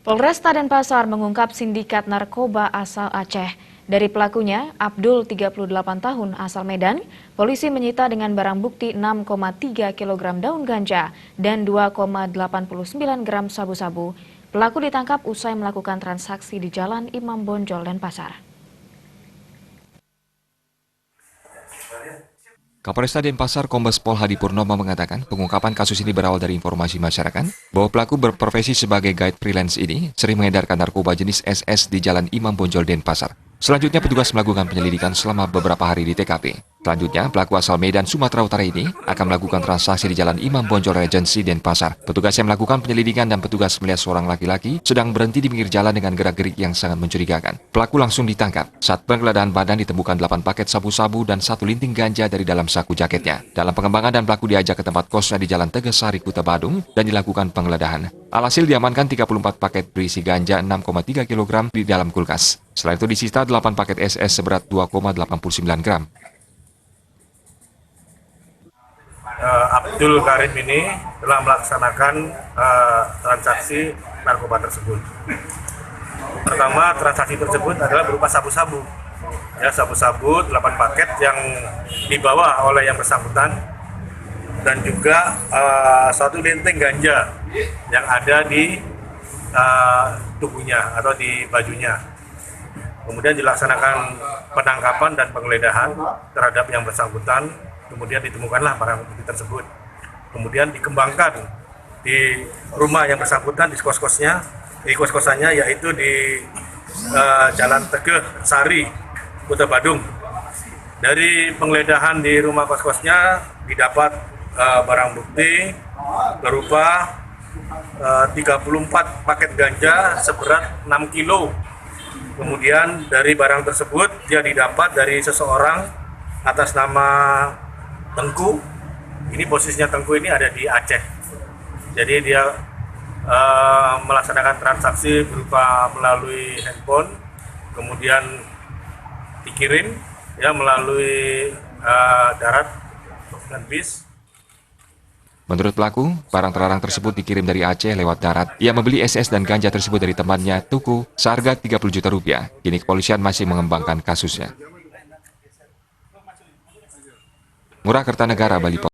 Polresta Denpasar mengungkap sindikat narkoba asal Aceh. Dari pelakunya, Abdul, 38 tahun, asal Medan, polisi menyita dengan barang bukti 6,3 kg daun ganja dan 2,89 gram sabu-sabu. Pelaku ditangkap usai melakukan transaksi di Jalan Imam Bonjol, Denpasar. Kapolresta Denpasar Kombes Pol Hadi Purnomo mengatakan pengungkapan kasus ini berawal dari informasi masyarakat bahwa pelaku berprofesi sebagai guide freelance ini sering mengedarkan narkoba jenis SS di Jalan Imam Bonjol, Denpasar. Selanjutnya petugas melakukan penyelidikan selama beberapa hari di TKP. Selanjutnya, pelaku asal Medan, Sumatera Utara ini akan melakukan transaksi di Jalan Imam Bonjol Regency, Denpasar. Petugas yang melakukan penyelidikan dan petugas melihat seorang laki-laki sedang berhenti di pinggir jalan dengan gerak-gerik yang sangat mencurigakan. Pelaku langsung ditangkap. Saat penggeledahan badan ditemukan 8 paket sabu-sabu dan 1 linting ganja dari dalam saku jaketnya. Dalam pengembangan dan pelaku diajak ke tempat kosnya di Jalan Tegasari, Kuta Badung dan dilakukan penggeledahan. Alhasil diamankan 34 paket berisi ganja 6,3 kg di dalam kulkas. Setelah itu disita 8 paket SS seberat 2,89 gram. Abdul Karim ini telah melaksanakan transaksi narkoba tersebut. Pertama, transaksi tersebut adalah berupa sabu-sabu. Ya, sabu-sabu 8 paket yang dibawa oleh yang bersangkutan dan juga 1 linting ganja yang ada di tubuhnya atau di bajunya. Kemudian dilaksanakan penangkapan dan penggeledahan terhadap yang bersangkutan. Kemudian ditemukanlah barang bukti tersebut. Kemudian dikembangkan di rumah yang bersangkutan, di kos-kosannya, yaitu di Jalan Tegasari, Kuta Badung. Dari penggeledahan di rumah kos-kosnya didapat barang bukti berupa 34 paket ganja seberat 6 kilo. Kemudian dari barang tersebut dia didapat dari seseorang atas nama Tengku. Ini posisinya Tengku ini ada di Aceh. Jadi dia melaksanakan transaksi berupa melalui handphone, kemudian dikirim ya melalui darat dan bis. Menurut pelaku, barang terlarang tersebut dikirim dari Aceh lewat darat. Ia membeli SS dan ganja tersebut dari temannya, Tuku, seharga 30 juta rupiah. Kini kepolisian masih mengembangkan kasusnya. Ngurah Kertanegara, Bali.